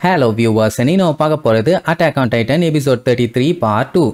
Hello viewers, and now பார்க்க போறது Attack on Titan episode 33 part 2.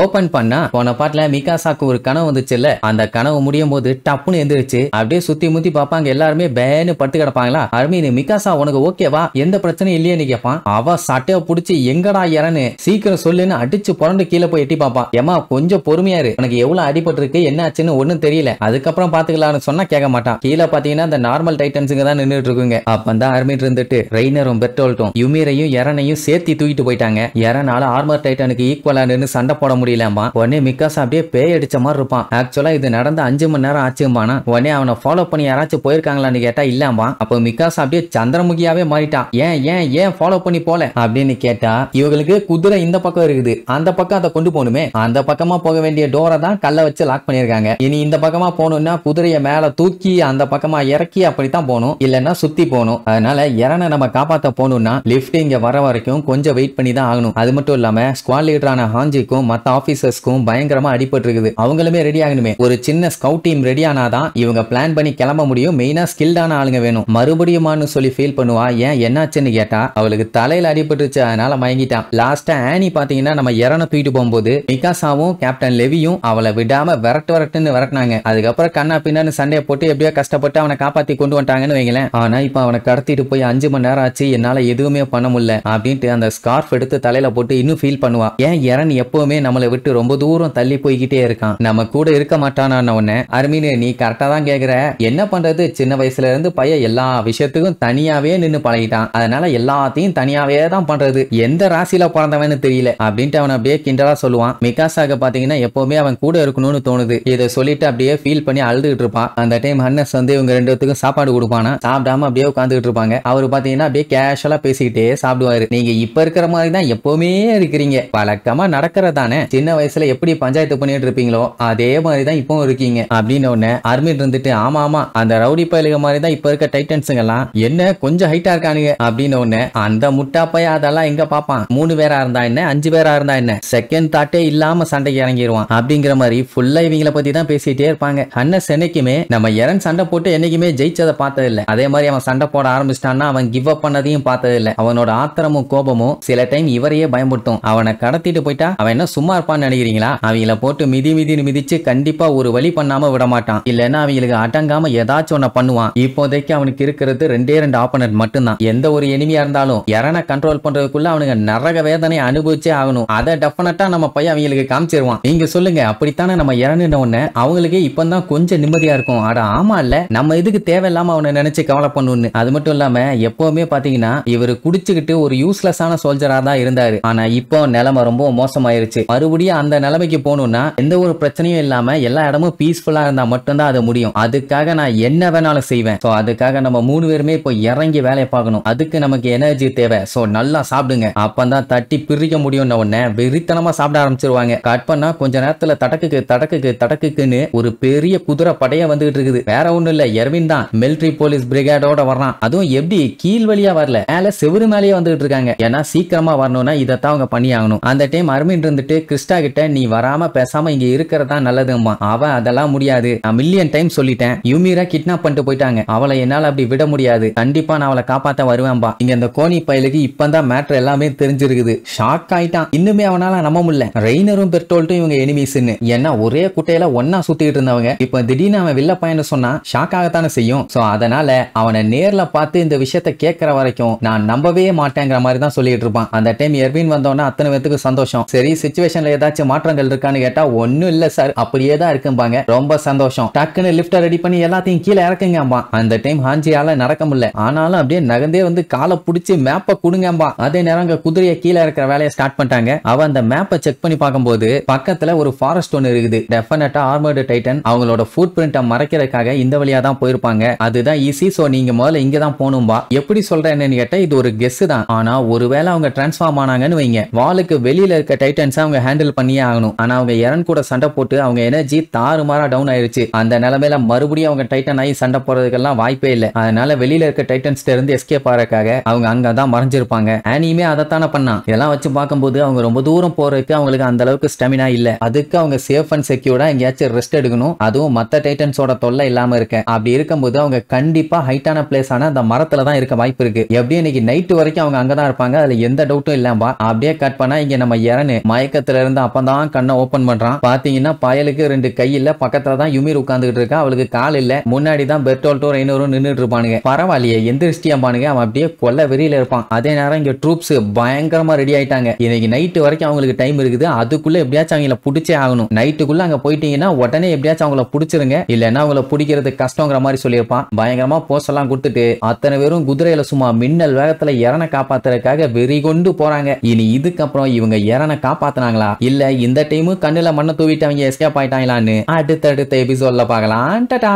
Open பண்ணா போன பாட்டுல மிகாசாக்கு ஒரு கனவு வந்துச்சுல்ல, அந்த கனவு முடியும் போது டப்புன்னு எந்திரிச்சு அப்படியே சுத்தி முத்தி பாப்பாங்க, எல்லாருமே பேன்னு பட்டு கிடப்பாங்களா. அருமீன் மிகாசா உனக்கு ஓகேவா, எந்த பிரச்சனையும் இல்லையேன்னு கேட்பான். அவ சட்டைய புடிச்சு எங்கடா இறன்னு சீக்கிரம் சொல்லுன்னு அடிச்சு புரண்டு கீழே போய் எட்டி பாப்பான். ஏமா கொஞ்சம் பொறுமையா இரு, உனக்கு எவ்வளவு அடிபட்டு இருக்கு என்ன ஆச்சுன்னு ஒண்ணும் தெரியல, அதுக்கப்புறம் பாத்துக்கலாம்னு சொன்னா கேட்க மாட்டான். கீழே பாத்தீங்கன்னா இந்த நார்மல் டைட்டன்ஸுங்க தான் நின்றுட்டு இருக்குங்க. அப்பந்தான் அருமீன் இருந்துட்டு ரெய்னரும் பெர்டோல்ட்டும் யுமீரையும் எரனையும் சேர்த்தி தூக்கிட்டு போயிட்டாங்க. எரனால ஆர்மர் டைட்டனுக்கு ஈக்குவலா நின்று சண்டை போட முடியலமா. உடனே மிகாசா அப்படியே பேய் அடிச்ச மாதிரி இருப்பான். ஆக்சுவலா இது நடந்த 5 மணி நேரம் ஆச்சும்பானா. உடனே அவனை ஃபாலோ பண்ணி யாராச்சும் போயிருக்காங்களான்னு கேட்டா இல்லாமா. அப்போ மிகாசா அப்படியே சந்திரமுகியாவே மாறிட்டான். ஏன் ஃபாலோ பண்ணி போல அப்படின்னு கேட்டா, இவங்களுக்கு குதிரை இந்த பக்கம் இருக்குது, அந்த பக்கம் அதை கொண்டு போகணுமே, அந்த பக்கமா போக வேண்டிய டோரை தான் கல்லை வச்சு லாக் பண்ணிருக்காங்க. இனி இந்த பக்கமா போகணும்னா குதிரையை மேல தூக்கி அந்த பக்கமா இறக்கி அப்படித்தான் போகணும், இல்லைன்னா சுத்தி போகணும். அதனால இறனை நம்ம காப்பாத்த போகணும்னா லிப்ட் இங்க வர வரைக்கும் கொஞ்சம் வெயிட் பண்ணி தான் ஆகணும். அது மட்டும் இல்லாம ஸ்குவாட் லீடரான ஹாஞ்சிக்கும் மத்த ஆபீசர்ஸ்க்கும் பயங்கரமா அடிபட்டு இருக்குது, அவங்களுமே ரெடி ஆகணுமே. ஒரு சின்ன ஸ்கவுட் டீம் ரெடி ஆனாதான் இவங்க பிளான் பண்ணி கிளம்ப முடியும். மெயினா ஸ்கில்டான ஆளுங்க வேணும். மறுபடியுமான்னு சொல்லி ஃபீல் பண்ணுவா. ஏன் என்னாச்சுன்னு கேட்டா அவளுக்கு தலையில அடிபட்டுருச்சு, அதனால மயங்கிட்டான். லாஸ்டா ஆனி பாத்தீங்கன்னா நம்ம இறனை தூக்கிட்டு போகும்போது மிகாசாவும் கேப்டன் லெவியும் அவளை விடாம விரட்டுன்னு விரட்டினாங்க. அதுக்கப்புறம் கண்ணா பின்னான்னு சண்டையை போட்டு எப்படியோ கஷ்டப்பட்டு அவனை காப்பாத்தி கொண்டு வந்துட்டாங்கன்னு வைங்களேன். ஆனா இப்ப அவனை கடத்திட்டு போய் 5 மணி நேரம் ஆச்சு, என்னால எதுவுமே பண்ண முடியல அப்படின்ட்டு அந்த ஸ்கார்ஃப் எடுத்து தலையில போட்டு இன்னும் ஃபீல் பண்ணுவா. ஏன் இறன் எப்பவுமே நம்மளை விட்டு ரொம்ப தூரம் தள்ளி போய்கிட்டே இருக்கான், நம்ம கூட இருக்க மாட்டானான்னு உடனே அருமீன் நீ கரெக்டா தான் கேக்குற, என்ன பண்றது, சின்ன வயசுல இருந்து பையன் எல்லா விஷயத்துக்கும் தனியாவே நின்னு பழகிட்டான், அதனால எல்லாத்தையும் தனியாவே தான் பண்றது, எந்த ராசியில பிறந்தவன்னு தெரியல அப்படின்ட்டு அவன் அப்படியே கிண்டலா சொல்லுவான். மிகாசாக பாத்தீங்கன்னா எப்பவுமே அவன் கூட இருக்கணும்னு தோணுது. இதை சொல்லிட்டு அப்படியே ஃபீல் பண்ணி அழுதுகிட்டு இருப்பான். அந்த டைம் ஹன்னஸ் வந்து இவங்க 2 பேத்துக்கும் சாப்பாடு கொடுப்பானா, சாப்பிடாம அப்படியே உட்காந்துட்டு இருப்பாங்க. அவரு பாத்தீங்கன்னா அப்படியே கேஷுவலா பேசிக்கிட்டே சாப்பிடுவாரு. நீங்க இப்ப இருக்கிற மாதிரி தான் எப்பவுமே இருக்கிறீங்க, வழக்கமா நடக்கிறதானே, சின்ன வயசுல எப்படி பஞ்சாயத்து பண்ணிட்டு இருப்பீங்களோ அதே மாதிரி தான் இப்போ இருக்கீங்க அப்படின்னு ஒண்ணு. அருமீன் இருந்துட்டு ஆமா அந்த ரவுடி பயலுக மாதிரி தான் இப்ப இருக்க டைட்டன்ஸுங்க எல்லாம், என்ன கொஞ்சம் ஹைட்டா இருக்கானுங்க அப்படின்னு ஒண்ணு. அந்த முட்டா பைய அதெல்லாம் எங்க பாப்பான், 3 பேரா இருந்தா என்ன 5 பேரா இருந்தா என்ன, செகண்ட் தாட்டே இல்லாம சண்டைக்கு இறங்கிடுவான் அப்படிங்கிற மாதிரி ஃபுல்லா இவங்களை பத்தி தான் பேசிட்டே இருப்பாங்க. ஹன்னஸ் என்னைக்குமே நம்ம இறன் சண்டை போட்டு என்னைக்குமே ஜெயிச்சதை பார்த்தது இல்ல, அதே மாதிரி அவன் சண்டை போட ஆரம்பிச்சிட்டான்னா அவன் கிவ் அப் பண்ணதையும் பார்த்தது இல்ல. அவனோட ஆத்திரமும் கோபமும் சில டைம் இவரையே பயன்படுத்தும். அவனை கடத்திட்டு போயிட்டா அவன் என்ன சும்மா இருப்பான்னு நினைக்கிறீங்களா, அவங்கள போட்டு மிதின்னு மிதிச்சு கண்டிப்பா ஒரு வழி பண்ணாம விட மாட்டான், இல்லன்னா அவங்களுக்கு அடங்காம ஏதாச்சும் ஒன்ன பண்ணுவான். இப்போதைக்கு அவனுக்கு இருக்கிறது 2 ஆப்பனன்ட் மட்டும்தான். எந்த ஒரு எனிமியா இருந்தாலும் இறனை கண்ட்ரோல் பண்றதுக்குள்ள அவனுக்கு நரக வேதனை அனுபவிச்சே ஆகணும். அதை டெஃபினட்டா நம்ம பையன் அவங்களுக்கு காமிச்சிருவான். நீங்க சொல்லுங்க, அப்படித்தானே நம்ம இறனுன உடனே அவங்களுக்கு இப்பதான் கொஞ்சம் நிம்மதியா இருக்கும். அட ஆமா இல்ல, நம்ம இதுக்கு தேவையில்லாம அவனை நினைச்சு கவலை பண்ணணும்னு. அது மட்டும் இல்லாம எப்பவுமே பாத்தீங்கன்னா இவர் குடிச்சுக்கிட்டு ஒரு யூஸ்லெஸ்ஸான சோல்ஜரா தான் இருந்தாரு. ஆனா இப்போ நிலைமை ரொம்ப மோசமாயிருச்சு. மறுபடியும் அந்த நிலைமைக்கு போகணும்னா எந்த ஒரு பிரச்சனையும் இல்லாம எல்லா இடமும் பீஸ்ஃபுல்லா இருந்தா மட்டும்தான் அது முடியும். அதுக்காக நான் என்ன வேணாலும் செய்வேன். சோ அதுக்காக நம்ம 3 பேருமே இப்போ இறங்கி வேலையை பார்க்கணும். அதுக்கு நமக்கு எனர்ஜி தேவை. சோ நல்லா சாப்பிடுங்க, அப்பதான் தட்டி பிரிக்க முடியும்னு உடனே வெறித்தனமா சாப்பிட ஆரம்பிச்சிருவாங்க. கட் பண்ணா கொஞ்ச நேரத்துல தடக்குக்குன்னு ஒரு பெரிய குதிரை படைய வந்துகிட்டு இருக்குது. வேற ஒண்ணும் இல்ல, எர்வின் தான் மிலிட்டரி போலீஸ் பிரிகேடோட வர்றான். அதுவும் எப்படி கீழ் வழியா வரல, மேல செவுரு மேலேயே வந்துகிட்டு இருக்காங்க. ஏன்னா சீக்கிரமா வரணும்னா இதைத்தான் அவங்க பண்ணி ஆகணும். அந்த டைம் அருமின் இருந்துட்டு கிறிஸ்டா கிட்ட நீ வராம பேசாம இங்க இருக்கிறதா நல்லதுமா. அவன் அதெல்லாம் முடியாது, நான் மில்லியன் டைம் சொல்லிட்டேன், யூமீரா கிட்னாப் பண்ணிட்டு போயிட்டாங்க, அவளை என்னால அப்படி விட முடியாது, கண்டிப்பா நான் அவளை காப்பாத்த வருவேன்பா. இங்க இந்த கோனி பயலுக்கு இப்பதான் மேட்டர் எல்லாமே தெரிஞ்சிருக்குது. ஷாக் ஆயிட்டான். இன்னுமே அவனால நம்ப முடியல, ரெய்னரும் பெர்டோல்ட்டும் இவங்க எனிமீஸ்ன்னு. ஏன்னா ஒரே குட்டையில ஒன்னா சுத்திட்டு இருந்தவங்க இப்ப திடீர்னு அவன் வில்ல பையன்னு சொன்னா ஷாக் ஆகத்தானே செய்யும். சோ அதனால அவனை நேர்ல பார்த்து இந்த விஷயத்த கேட்கிற வரைக்கும் நான் நம்பவே மாட்டேங்கிற மாதிரி தான் சொல்லிட்டு இருப்பான். அந்த டைம் எர்வின் வந்தோன்னா அத்தனை பேத்துக்கு சந்தோஷம். சரி சிச்சுவேஷன்ல ஏதாச்சும் மாற்றங்கள் இருக்கான்னு கேட்டா ஒன்னும் இல்ல சார், அப்படியே தான் இருக்கும்பாங்க. ரொம்ப சந்தோஷம். டக்குன்னு லிப்ட ரெடி பண்ணி எல்லாத்தையும் கீழே இறக்குங்கம்பா. அந்த டைம் ஹாஞ்சியால நடக்க முடியல, ஆனாலும் அப்படியே நகர்ந்தே வந்து காலை பிடிச்சி மேப்பை கொடுங்கம்பா. அதே நேரம் குதிரையை கீழே இருக்கிற வேலையை ஸ்டார்ட் பண்ணிட்டாங்க. அவ அந்த மேப்பை செக் பண்ணி பார்க்கும்போது பக்கத்துல ஒரு ஃபாரஸ்ட் ஒன்னு இருக்குது. டெஃபினட்டா ஆர்மர்டு டைட்டன் அவங்களோட ஃபுட் பிரிண்ட்டை மறைக்கிறதுக்காக இந்த வழியா தான் போயிருப்பாங்க. அதுதான் ஈஸி. சோ நீங்க முதல்ல இங்க தான் போகணும்பா. எப்படி சொல்றேன்னு கேட்டா இது ஒரு கெஸ் தான். ஆனா ஒருவேளை அவங்க டிரான்ஸ்ஃபார்ம் ஆனாங்கன்னு வைங்க, வாலுக்கு வெளியில இருக்க டைட்டன்ஸ் அவங்க ஹேண்டில் பண்ணியே ஆகணும். ஆனா அவங்க எரன் கூட சண்டை போட்டு அவங்க எனர்ஜி தாறுமாறா டவுன் ஆயிருச்சு. அந்த நிலைமையில மறுபடியும் அவங்க டைட்டன் ஆகி சண்டை போறதுக்கெல்லாம் வாய்ப்பே இல்லை. அதனால வெளியில இருக்க டைட்டன்ஸ்ல இருந்து எஸ்கேப் ஆறதுக்காக அவங்க அங்கதான் மறைஞ்சிருப்பாங்க. ஆனியுமே அதைத்தானே பண்ணான். இதெல்லாம் வச்சு பார்க்கும்போது அவங்க ரொம்ப தூரம் போறதுக்கு அவங்களுக்கு அந்த அளவுக்கு ஸ்டெமினா இல்ல. அதுக்கு அவங்க சேஃப் அண்ட் செக்யூர்டா எங்கேயாச்சும் ரெஸ்ட் எடுக்கணும். அதுவும் மத்த டைட்டன்ஸோட தொல்லை இல்லாம இருக்க. அப்படி இருக்கும்போது அவங்க கண்டிப்பா ஹைட்டான பிளேஸ் ஆன அந்த மரத்துல தான் இருக்க வாய்ப்பு இருக்கு. எப்படியும் இன்னைக்கு நைட் வரைக்கும் அவங்க அங்கதான் இருப்பாங்க. அதுல எந்த டவுட்டும் இல்லாம அப்படியே கட் பண்ணா இங்க நம்ம இறனு மயக்கத்துல இருந்து அப்பதான் கண்ணை ஓபன் பண்றான். பாத்தீங்கன்னா பயலுக்கு 2 கை இல்ல. பக்கத்துல தான் யுமிர் உட்கார்ந்துட்டு இருக்கா. அவளுக்கு கால் இல்ல. முன்னாடி தான் பெர்டோல்டோ ரெய்னோரும் நின்னுட்டு இருப்பானுங்க. பரவாயில்லையே எந்திரிச்சிட்டியாம்பானுங்க. அவன் அப்படியே கொல்ல வெறியில இருப்பான். அதே நேரம் இங்க ட்ரூப்ஸ் பயங்கரமா ரெடி ஆயிட்டாங்க. இன்னைக்கு நைட் வரைக்கும் அவங்களுக்கு டைம் இருக்குது. அதுக்குள்ள எப்படியாச்சும் அவங்கள புடிச்சே ஆகணும். நைட்டுக்குள்ள அங்க போயிட்டீங்கன்னா உடனே எப்படியாச்சும் அவங்கள புடிச்சிருங்க. இல்லன்னா அவங்கள பிடிக்கிறது கஷ்டங்கிற மாதிரி சொல்லியிருப்பான். பயங்கரமா போஸ் எல்லாம் கொடுத்துட்டு அத்தனை பேரும் குதிரையில சும்மா மின்னல் வேகத்துல இறனை காப்பாத்துறதுக்காக வெறி கொண்டு போறாங்க. இனி இதுக்கப்புறம் இவங்க இறனை காப்பாத்தினாங்களா இல்ல இந்த டைமும் கண்ணுல மண்ணை தூவிட்டு அவங்க எஸ்கேப் ஆயிட்டாங்களான்னு அடுத்தடுத்த எபிசோட்ல பார்க்கலாம். டாடா.